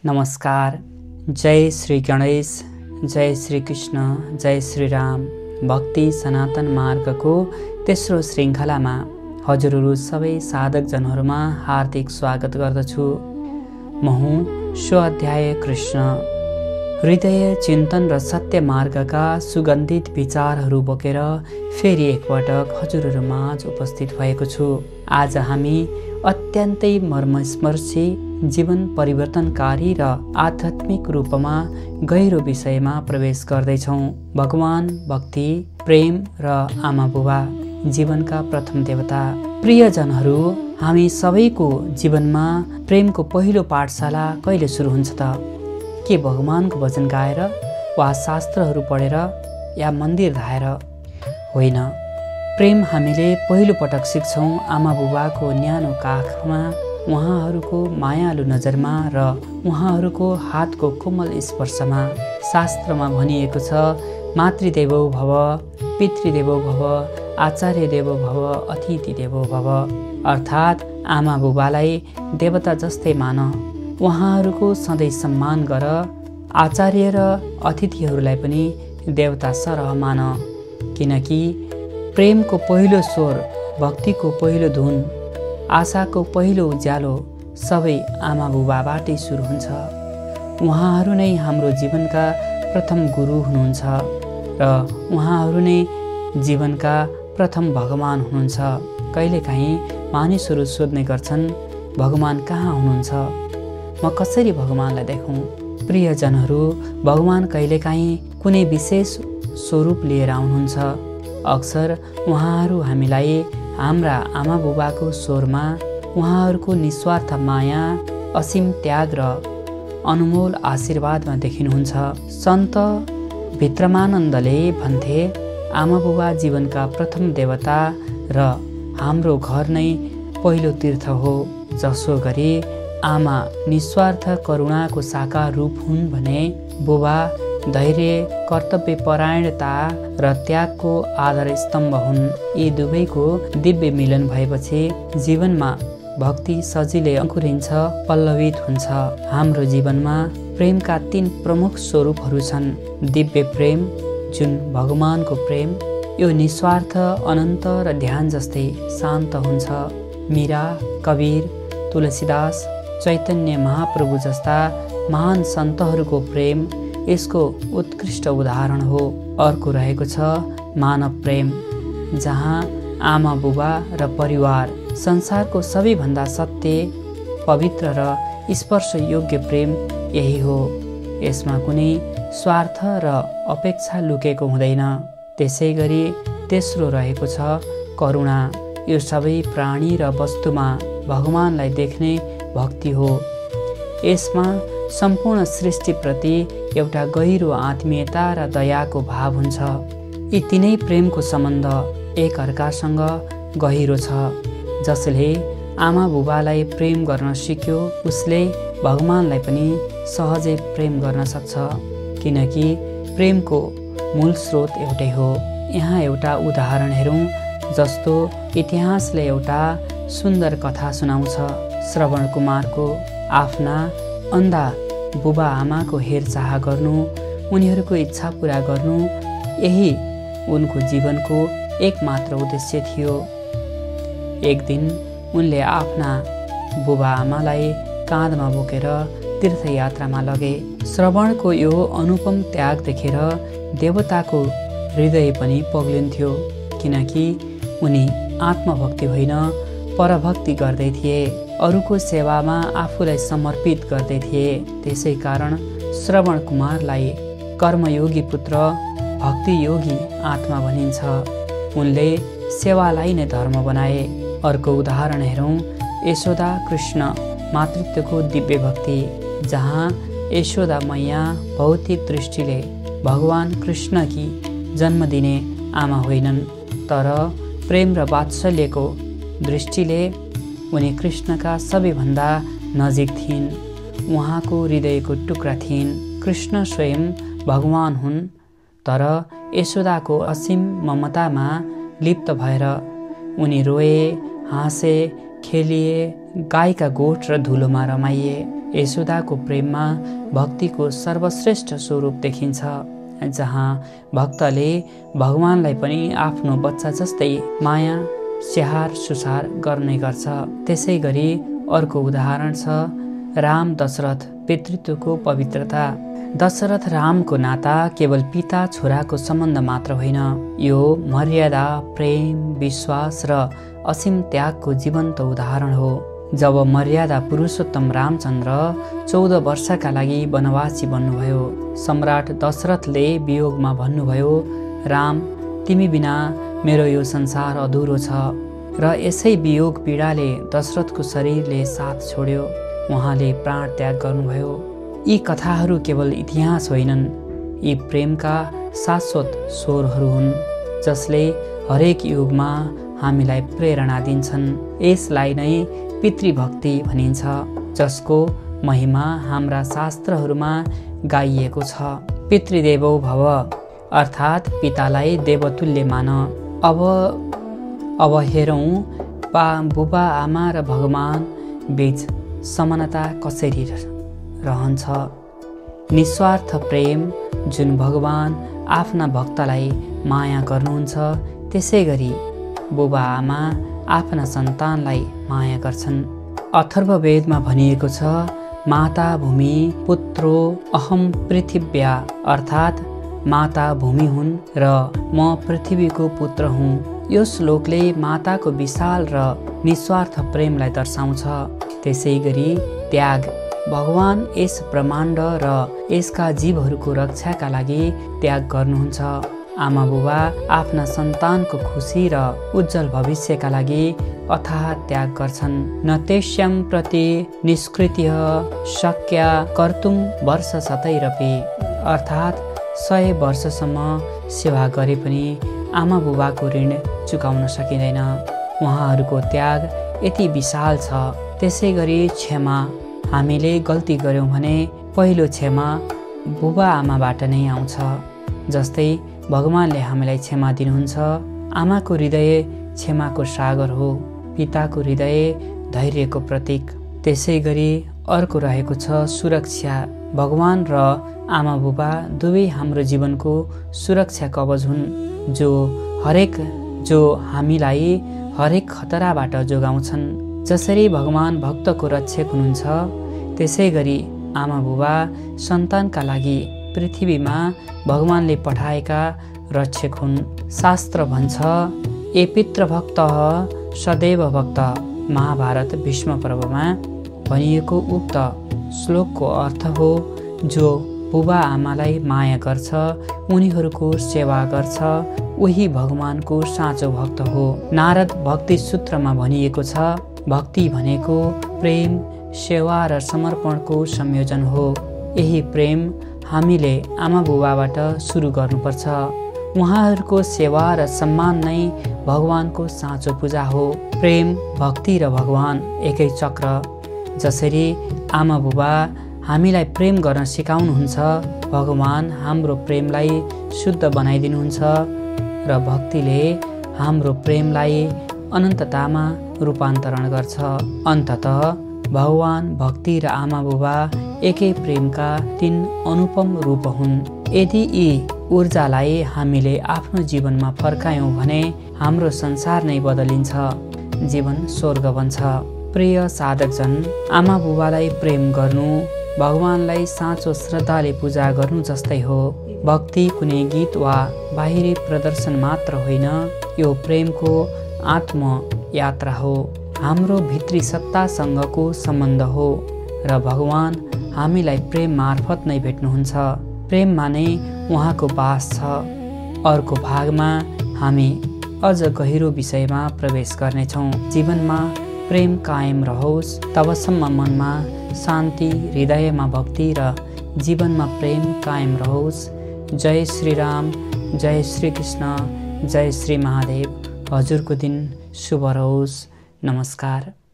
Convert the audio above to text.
नमस्कार। जय श्री गणेश, जय श्री कृष्ण, जय श्री राम। भक्ति सनातन मार्गको तेस्रो श्रृङ्खलामा हजुरहरू सबै साधकजनहरूमा हार्दिक स्वागत गर्दछु। म हुँ सो अध्याय कृष्ण। हृदय चिन्तन र सत्य मार्गका सुगन्धित विचारहरू बोकेर फेरि एकपटक हजुरहरूमाझ उपस्थित भएको छु। आज हामी अत्यन्तै मर्मस्पर्शी, जीवन परिवर्तनकारी र आध्यात्मिक रूपमा गहिरो विषयमा प्रवेश गर्दैछौँ। भगवान, भक्ति, प्रेम र आमा बुबा, जीवनका प्रथम देवता। प्रियजनहरू, हामी सबैको जीवनमा प्रेमको पहिलो पाठशाला कहिले सुरु हुन्छ त? के भगवानको भजन गाएर वा शास्त्रहरू पढेर या मन्दिर धाएर? होइन। प्रेम हामीले पहिलो पटक सिक्छौँ आमा बुबाको न्यानो काखमा, उहाँहरूको मायालु नजरमा र उहाँहरूको हातको कोमल स्पर्शमा। शास्त्रमा भनिएको छ, मातृदेवो भव, पितृदेवो भव, आचार्य देवो भव, अतिथि देवो भव। अर्थात् आमा बुबालाई देवता जस्तै मान, उहाँहरूको सधैँ सम्मान गर। आचार्य र अतिथिहरूलाई पनि देवता सरह मान। किनकि प्रेमको पहिलो स्वर, भक्तिको पहिलो धुन, आशाको पहिलो उज्यालो सबै आमा बुबाबाटै सुरु हुन्छ। उहाँहरू नै हाम्रो जीवनका प्रथम गुरु हुनुहुन्छ र उहाँहरू नै जीवनका प्रथम भगवान हुनुहुन्छ। कहिलेकाहीँ मानिसहरू सोध्ने गर्छन्, भगवान कहाँ हुनुहुन्छ? म कसरी भगवानलाई देखौँ? प्रियजनहरू, भगवान कहिलेकाहीँ कुनै विशेष स्वरूप लिएर आउनुहुन्छ। अक्सर उहाँहरू हामीलाई हाम्रा आमा बुबाको स्वरमा, उहाँहरूको निस्वार्थ माया, असीम त्याग र अनमोल आशीर्वादमा देखिनुहुन्छ। सन्त भित्रमानन्दले भन्थे, आमा बुबा जीवनका प्रथम देवता र हाम्रो घर नै पहिलो तीर्थ हो। जसो गरी आमा निस्वार्थ करुणाको साकार रूप हुन् भने बुबा धैर्य, कर्तव्यपरायणता र त्यागको आधार स्तम्भ हुन्। यी दुवैको दिव्य मिलन भएपछि जीवनमा भक्ति सजिलै अंकुरिन्छ, पल्लवित हुन्छ। हाम्रो जीवनमा प्रेमका 3 प्रमुख स्वरूपहरू छन्। दिव्य प्रेम, जुन भगवानको प्रेम, यो निस्वार्थ, अनन्त र ध्यान जस्तै शान्त हुन्छ। मीरा, कबीर, तुलसीदास, चैतन्य महाप्रभु जस्ता महान सन्तहरूको प्रेम यसको उत्कृष्ट उदाहरण हो। अर्को रहेको छ मानव प्रेम, जहाँ आमा बुबा र परिवार संसारको सबैभन्दा सत्य, पवित्र र स्पर्शयोग्य प्रेम यही हो। यसमा कुनै स्वार्थ र अपेक्षा लुकेको हुँदैन। त्यसै गरी तेस्रो रहेको छ करुणा। यो सबै प्राणी र वस्तुमा भगवानलाई देख्ने भक्ति हो। यसमा सम्पूर्ण सृष्टिप्रति एउटा गहिरो आत्मीयता र दयाको भाव हुन्छ। यी तीनै प्रेमको सम्बन्ध एक अर्कासँग गहिरो छ। जसले आमा बुबालाई प्रेम गर्न सिक्यो, उसले भगवानलाई पनि सहजै प्रेम गर्न सक्छ। किनकि प्रेमको मूल स्रोत एउटै हो। यहाँ एउटा उदाहरण हेरौँ, जस्तो इतिहासले एउटा सुन्दर कथा सुनाउँछ। श्रवण कुमारको आफ्ना अन्धा बुबा आमाको हेरचाह गर्नु, उनीहरूको इच्छा पुरा गर्नु, यही उनको जीवनको एकमात्र उद्देश्य थियो। एक दिन उनले आफ्ना बुबा आमालाई काँधमा बोकेर तीर्थयात्रामा लगे। श्रवणको यो अनुपम त्याग देखेर देवताको हृदय पनि पग्लिन्थ्यो। किनकि उनी आत्मभक्ति होइन, परभक्ति गर्दै थिए। अरूको सेवामा आफूलाई समर्पित गर्दै थिए। त्यसै कारण श्रवण कुमारलाई कर्मयोगी पुत्र, भक्तियोगी आत्मा भनिन्छ। उनले सेवालाई नै धर्म बनाए। अर्को उदाहरण हेरौँ, यशोदा कृष्ण मातृत्वको दिव्य भक्ति, जहाँ यशोदा मैया भौतिक दृष्टिले भगवान कृष्णकी जन्म दिने आमा होइनन्, तर प्रेम र वात्सल्यको दृष्टिले उनी कृष्णका सबैभन्दा नजिक थिइन्। उहाँको हृदयको टुक्रा थिइन्। कृष्ण स्वयं भगवान हुन्, तर यशोदाको असीम ममतामा लिप्त भएर उनी रोए, हाँसे, खेलिए, गाईका गोठ र धुलोमा रमाइए। यशोदाको प्रेममा भक्तिको सर्वश्रेष्ठ स्वरूप देखिन्छ, जहाँ भक्तले भगवानलाई पनि आफ्नो बच्चा जस्तै माया स्याहार सुसार गर्ने गर्छ। त्यसै गरी अर्को उदाहरण छ राम दशरथ पितृत्वको पवित्रता। दशरथ रामको नाता केवल पिता छोराको सम्बन्ध मात्र होइन, यो मर्यादा, प्रेम, विश्वास र असीम त्यागको जीवन्त उदाहरण हो। जब मर्यादा पुरुषोत्तम रामचन्द्र 14 वर्षका लागि वनवासी बन्नुभयो, सम्राट दशरथले वियोगमा भन्नुभयो, राम, तिमी बिना मेरो यो संसार अधुरो छ। र यसै वियोग पीडाले दशरथको शरीरले साथ छोड्यो, उहाँले प्राण त्याग गर्नुभयो। यी कथाहरू केवल इतिहास होइनन्, यी प्रेमका शाश्वत स्वरहरू हुन्, जसले हरेक युगमा हामीलाई प्रेरणा दिन्छन्। यसलाई नै पितृभक्ति भनिन्छ, जसको महिमा हाम्रा शास्त्रहरूमा गाइएको छ। पितृदेवो भव अर्थात् पितालाई देवतुल्य मान। अब हेरौँ बुबा आमा र भगवान बीच समानता कसरी रहन्छ। निस्वार्थ प्रेम जुन भगवान आफ्ना भक्तलाई माया गर्नुहुन्छ, त्यसै गरी बुबा आमा आफ्ना सन्तानलाई माया गर्छन्। अथर्ववेदमा भनिएको छ, माता भूमि पुत्रो अहम पृथिव्या, अर्थात् माता भूमि हुन् र म पृथ्वीको पुत्र हुँ। यो श्लोकले माताको विशाल र निस्वार्थ प्रेमलाई दर्शाउँछ। त्यसै गरी त्याग, भगवान यस ब्रह्माण्ड र यसका जीवहरूको रक्षाका लागि त्याग गर्नुहुन्छ। आमा बुबा आफ्ना सन्तानको खुसी र उज्जवल भविष्यका लागि अथाह त्याग गर्छन्। न तेष्यं प्रति निष्कृत्य शक्या कर्तुं वर्ष शतैरपि, अर्थात् 100 वर्षसम्म सेवा गरे पनि आमा बुबाको ऋण चुकाउन सकिँदैन। उहाँहरूको त्याग यति विशाल छ। त्यसै गरी क्षमा, हामीले गल्ती गर्यौँ भने पहिलो क्षमा बुबा आमाबाट नै आउँछ। जस्तै भगवानले हामीलाई क्षमा दिनुहुन्छ। आमाको हृदय क्षमाको सागर हो, पिताको हृदय धैर्यको प्रतीक। त्यसै गरी अर्को रहेको छ सुरक्षा। भगवान र आमा बुबा दुवै हाम्रो जीवनको सुरक्षा कवच हुन्, जो हामीलाई हरेक खतराबाट जोगाउँछन्। जसरी भगवान भक्तको रक्षक हुनुहुन्छ, त्यसै गरी आमा बुबा सन्तानका लागि पृथ्वीमा भगवानले पठाएका रक्षक हुन्। शास्त्र भन्छ, ए पितृभक्त सदैव भक्त। महाभारत भीष्म पर्वमा भनिएको उक्त श्लोकको अर्थ हो, जो बुबा आमालाई माया गर्छ, उनीहरूको सेवा गर्छ, उही भगवानको साँचो भक्त हो। नारद भक्ति सूत्रमा भनिएको छ, भक्ति भनेको प्रेम, सेवा र समर्पणको संयोजन हो। यही प्रेम हामीले आमा बुबाबाट सुरु गर्नुपर्छ। उहाँहरूको सेवा र सम्मान नै भगवानको साँचो पूजा हो। प्रेम, भक्ति र भगवान एकै चक्र। जसरी आमा बुबा हामीलाई प्रेम गर्न सिकाउनुहुन्छ, भगवान हाम्रो प्रेमलाई शुद्ध बनाइदिनुहुन्छ र भक्तिले हाम्रो प्रेमलाई अनन्ततामा रूपान्तरण गर्छ। अन्ततः भगवान, भक्ति र आमा बुबा एकै प्रेमका 3 अनुपम रूप हुन्। यदि यी ऊर्जालाई हामीले आफ्नो जीवनमा फर्कायौँ भने हाम्रो संसार नै बदलिन्छ, जीवन स्वर्ग बन्छ। प्रिय साधकजन, आमा बुबालाई प्रेम गर्नु भगवानलाई साँचो श्रद्धाले पूजा गर्नु जस्तै हो। भक्ति कुनै गीत वा बाहिरी प्रदर्शन मात्र होइन, यो प्रेमको आत्मयात्रा हो, हाम्रो भित्री सत्तासँगको सम्बन्ध हो र भगवान हामीलाई प्रेम मार्फत नै भेट्नुहुन्छ। प्रेममा नै उहाँको बास छ। अर्को भागमा हामी अझ गहिरो विषयमा प्रवेश गर्नेछौँ। जीवनमा प्रेम कायम रहोस्, तबसम्म मनमा शान्ति, हृदयमा भक्ति र जीवनमा प्रेम कायम रहोस्। जय श्री राम, जय श्री कृष्ण, जय श्री महादेव। हजुरको दिन शुभ रहोस्। नमस्कार।